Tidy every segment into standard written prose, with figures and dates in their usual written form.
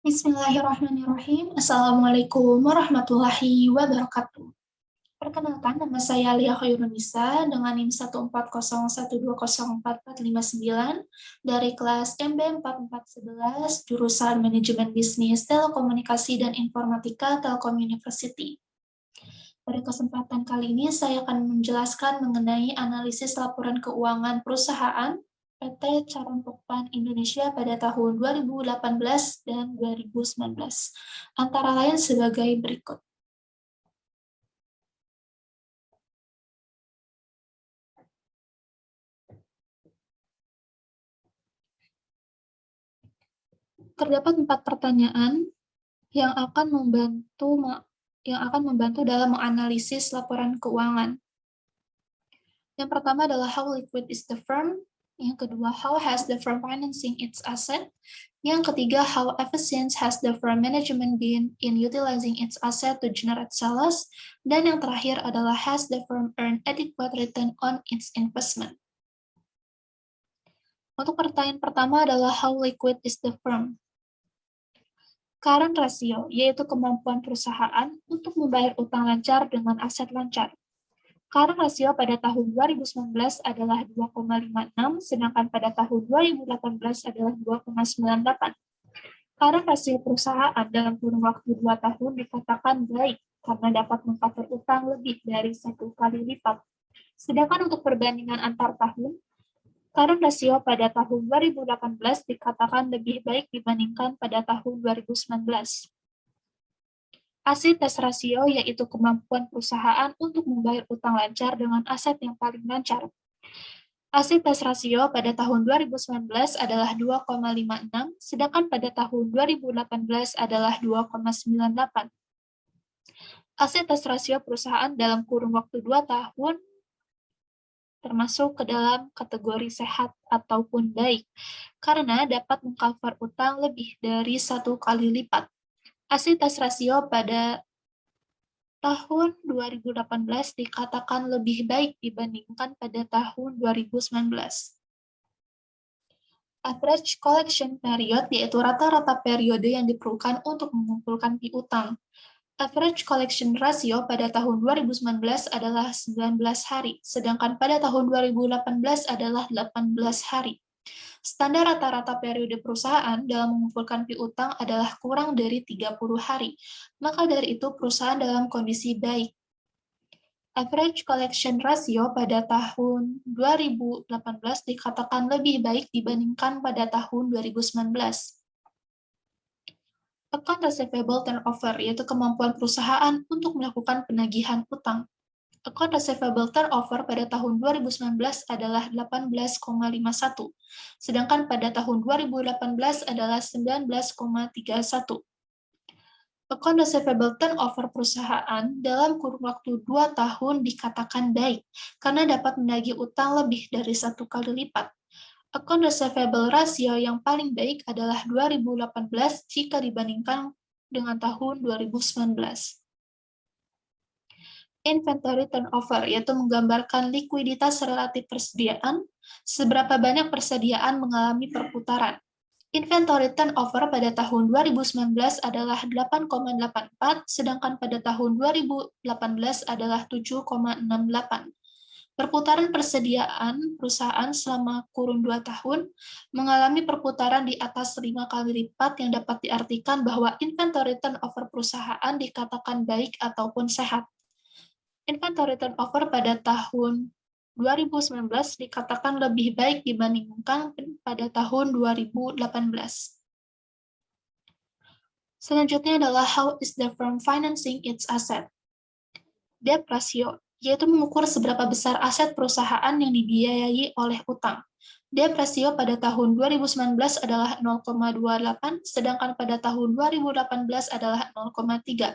Bismillahirrahmanirrahim. Assalamualaikum warahmatullahi wabarakatuh. Perkenalkan, nama saya Lia Khairunisa dengan NIM 14012044459 dari kelas MB 4411 jurusan Manajemen Bisnis Telekomunikasi dan Informatika Telkom University. Pada kesempatan kali ini saya akan menjelaskan mengenai analisis laporan keuangan perusahaan PT Charon Pokpan Indonesia pada tahun 2018 dan 2019, antara lain sebagai berikut. Terdapat 4 pertanyaan yang akan membantu dalam menganalisis laporan keuangan. Yang pertama adalah how liquid is the firm. Yang kedua, how has the firm financing its asset? Yang ketiga, how efficient has the firm management been in utilizing its asset to generate sales? Dan yang terakhir adalah, has the firm earned adequate return on its investment? Untuk pertanyaan pertama adalah how liquid is the firm? Current ratio, yaitu kemampuan perusahaan untuk membayar utang lancar dengan aset lancar. Current ratio pada tahun 2019 adalah 2,56, sedangkan pada tahun 2018 adalah 2,98. Current ratio perusahaan dalam kurun waktu 2 tahun dikatakan baik karena dapat mengcover utang lebih dari 1 kali lipat. Sedangkan untuk perbandingan antar tahun, current ratio pada tahun 2018 dikatakan lebih baik dibandingkan pada tahun 2019. Acid test ratio yaitu kemampuan perusahaan untuk membayar utang lancar dengan aset yang paling lancar. Acid test ratio pada tahun 2019 adalah 2,56, sedangkan pada tahun 2018 adalah 2,98. Acid test ratio perusahaan dalam kurun waktu 2 tahun termasuk ke dalam kategori sehat ataupun baik, karena dapat mengcover utang lebih dari 1 kali lipat. Acid test ratio pada tahun 2018 dikatakan lebih baik dibandingkan pada tahun 2019. Average collection period yaitu rata-rata periode yang diperlukan untuk mengumpulkan piutang. Average collection ratio pada tahun 2019 adalah 19 hari, sedangkan pada tahun 2018 adalah 18 hari. Standar rata-rata periode perusahaan dalam mengumpulkan piutang adalah kurang dari 30 hari, maka dari itu perusahaan dalam kondisi baik. Average collection ratio pada tahun 2018 dikatakan lebih baik dibandingkan pada tahun 2019. Account receivable turnover, yaitu kemampuan perusahaan untuk melakukan penagihan utang. Account receivable turnover pada tahun 2019 adalah 18,51, sedangkan pada tahun 2018 adalah 19,31. Account receivable turnover perusahaan dalam kurun waktu 2 tahun dikatakan baik, karena dapat menagih utang lebih dari 1 kali lipat. Account receivable ratio yang paling baik adalah 2018 jika dibandingkan dengan tahun 2019. Inventory turnover, yaitu menggambarkan likuiditas relatif persediaan, seberapa banyak persediaan mengalami perputaran. Inventory turnover pada tahun 2019 adalah 8,84, sedangkan pada tahun 2018 adalah 7,68. Perputaran persediaan perusahaan selama kurun 2 tahun mengalami perputaran di atas 5 kali lipat yang dapat diartikan bahwa inventory turnover perusahaan dikatakan baik ataupun sehat. Inventory turnover pada tahun 2019 dikatakan lebih baik dibandingkan pada tahun 2018. Selanjutnya adalah how is the firm financing its asset? Debt ratio, yaitu mengukur seberapa besar aset perusahaan yang dibiayai oleh utang. Debt ratio pada tahun 2019 adalah 0,28, sedangkan pada tahun 2018 adalah 0,3.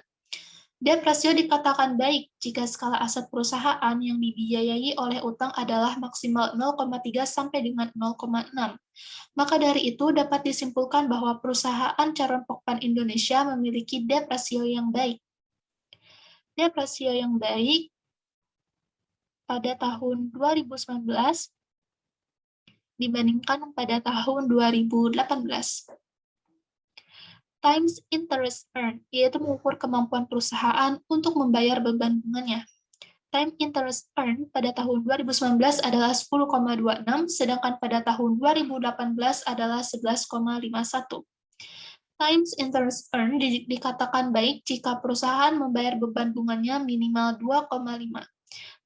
Debt ratio dikatakan baik jika skala aset perusahaan yang dibiayai oleh utang adalah maksimal 0,3 sampai dengan 0,6. Maka dari itu dapat disimpulkan bahwa perusahaan Charon Pokpan Indonesia memiliki debt ratio yang baik. Debt ratio yang baik pada tahun 2019 dibandingkan pada tahun 2018. Times interest earned, yaitu mengukur kemampuan perusahaan untuk membayar beban bunganya. Time interest earned pada tahun 2019 adalah 10,26, sedangkan pada tahun 2018 adalah 11,51. Times interest earned dikatakan baik jika perusahaan membayar beban bunganya minimal 2,5.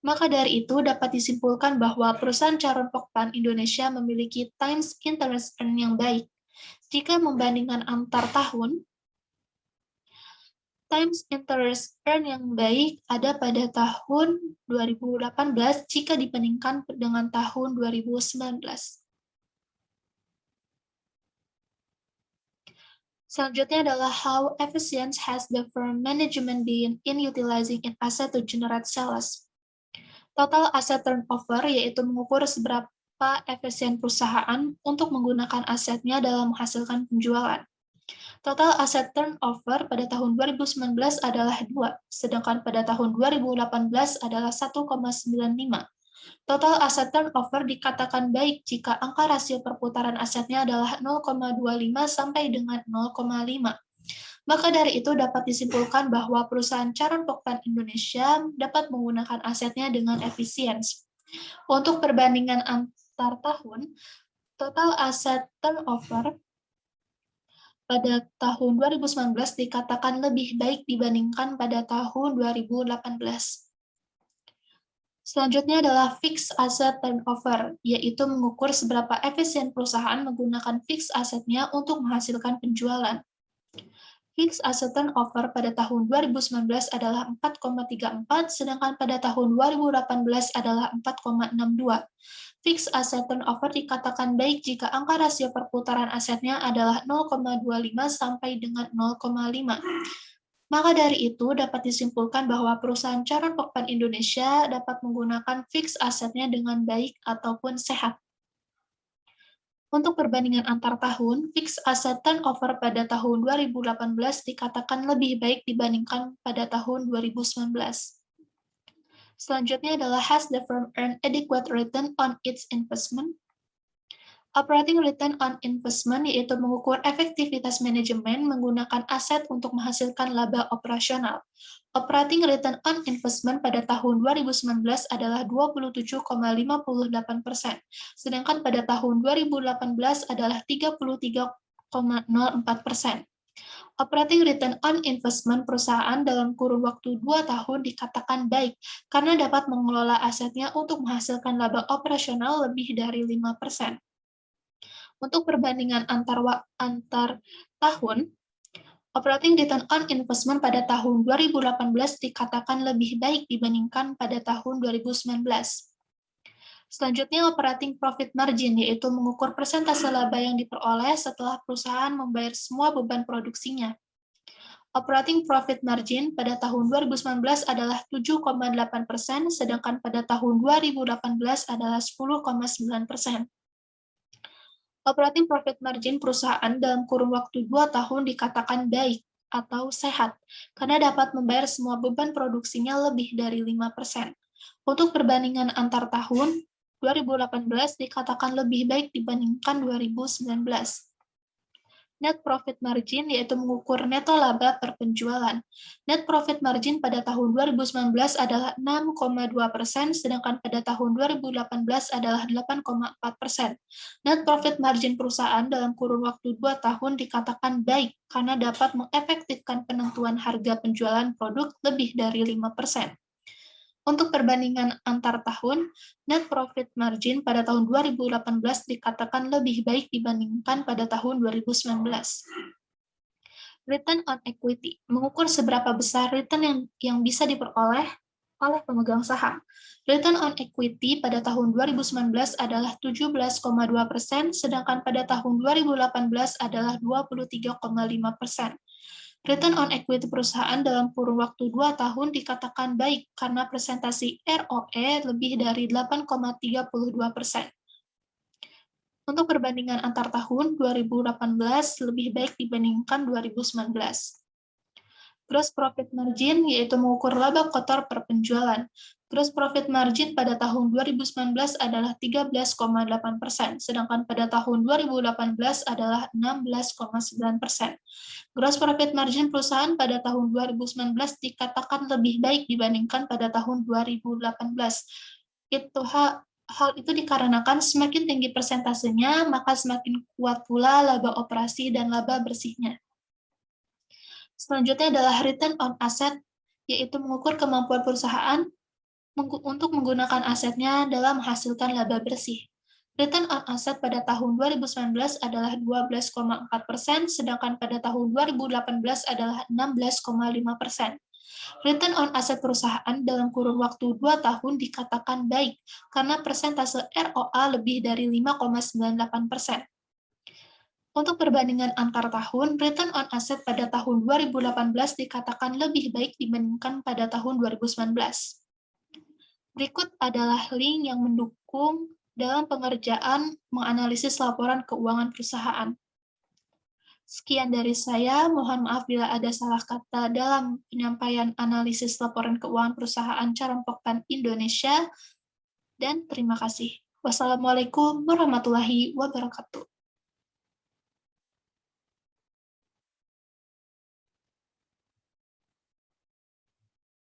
Maka dari itu dapat disimpulkan bahwa perusahaan Charon Pokphand Indonesia memiliki times interest earned yang baik. Jika membandingkan antar tahun, times interest earned yang baik ada pada tahun 2018 jika dibandingkan dengan tahun 2019. Selanjutnya adalah how efficient has the firm management been in utilizing its asset to generate sales. Total asset turnover yaitu mengukur seberapa efisien perusahaan untuk menggunakan asetnya dalam menghasilkan penjualan. Total asset turnover pada tahun 2019 adalah 2, sedangkan pada tahun 2018 adalah 1,95. Total asset turnover dikatakan baik jika angka rasio perputaran asetnya adalah 0,25 sampai dengan 0,5. Maka dari itu dapat disimpulkan bahwa perusahaan Charon Pokphand Indonesia dapat menggunakan asetnya dengan efisien. Untuk perbandingan antar tahun, total asset turnover pada tahun 2019 dikatakan lebih baik dibandingkan pada tahun 2018. Selanjutnya adalah fixed asset turnover, yaitu mengukur seberapa efisien perusahaan menggunakan fixed asetnya untuk menghasilkan penjualan. Fixed asset turnover pada tahun 2019 adalah 4,34, sedangkan pada tahun 2018 adalah 4,62. Fixed asset turnover dikatakan baik jika angka rasio perputaran asetnya adalah 0,25 sampai dengan 0,5. Maka dari itu dapat disimpulkan bahwa perusahaan Charon Pokphand Indonesia dapat menggunakan fixed asetnya dengan baik ataupun sehat. Untuk perbandingan antar tahun, fixed asset turnover pada tahun 2018 dikatakan lebih baik dibandingkan pada tahun 2019. Selanjutnya adalah has the firm earned adequate return on its investment? Operating return on investment yaitu mengukur efektivitas manajemen menggunakan aset untuk menghasilkan laba operasional. Operating return on investment pada tahun 2019 adalah 27,58%, sedangkan pada tahun 2018 adalah 33,04%. Operating return on investment perusahaan dalam kurun waktu 2 tahun dikatakan baik karena dapat mengelola asetnya untuk menghasilkan laba operasional lebih dari 5%. Untuk perbandingan antar tahun, operating return on investment pada tahun 2018 dikatakan lebih baik dibandingkan pada tahun 2019. Selanjutnya, operating profit margin, yaitu mengukur persentase laba yang diperoleh setelah perusahaan membayar semua beban produksinya. Operating profit margin pada tahun 2019 adalah 7,8%, sedangkan pada tahun 2018 adalah 10,9%. Operating profit margin perusahaan dalam kurun waktu 2 tahun dikatakan baik atau sehat, karena dapat membayar semua beban produksinya lebih dari 5%. Untuk perbandingan antar tahun, 2018 dikatakan lebih baik dibandingkan 2019. Net profit margin yaitu mengukur neto laba per penjualan. Net profit margin pada tahun 2019 adalah 6,2%, sedangkan pada tahun 2018 adalah 8,4%. Net profit margin perusahaan dalam kurun waktu 2 tahun dikatakan baik karena dapat mengefektifkan penentuan harga penjualan produk lebih dari 5%. Untuk perbandingan antar tahun, net profit margin pada tahun 2018 dikatakan lebih baik dibandingkan pada tahun 2019. Return on equity, mengukur seberapa besar return yang bisa diperoleh oleh pemegang saham. Return on equity pada tahun 2019 adalah 17,2%, sedangkan pada tahun 2018 adalah 23,5%. Return on equity perusahaan dalam kurun waktu 2 tahun dikatakan baik karena presentasi ROE lebih dari 8,32%. Untuk perbandingan antar tahun, 2018 lebih baik dibandingkan 2019. Gross profit margin yaitu mengukur laba kotor per penjualan. Gross profit margin pada tahun 2019 adalah 13,8%, sedangkan pada tahun 2018 adalah 16,9%. Gross profit margin perusahaan pada tahun 2019 dikatakan lebih baik dibandingkan pada tahun 2018. Hal itu dikarenakan semakin tinggi persentasenya, maka semakin kuat pula laba operasi dan laba bersihnya. Selanjutnya adalah return on asset, yaitu mengukur kemampuan perusahaan untuk menggunakan asetnya dalam menghasilkan laba bersih. Return on asset pada tahun 2019 adalah 12,4%, sedangkan pada tahun 2018 adalah 16,5%. Return on asset perusahaan dalam kurun waktu 2 tahun dikatakan baik, karena persentase ROA lebih dari 5,98%. Untuk perbandingan antar tahun, return on asset pada tahun 2018 dikatakan lebih baik dibandingkan pada tahun 2019. Berikut adalah link yang mendukung dalam pengerjaan menganalisis laporan keuangan perusahaan. Sekian dari saya, mohon maaf bila ada salah kata dalam penyampaian analisis laporan keuangan perusahaan Charon Pokpan Indonesia, dan terima kasih. Wassalamualaikum warahmatullahi wabarakatuh.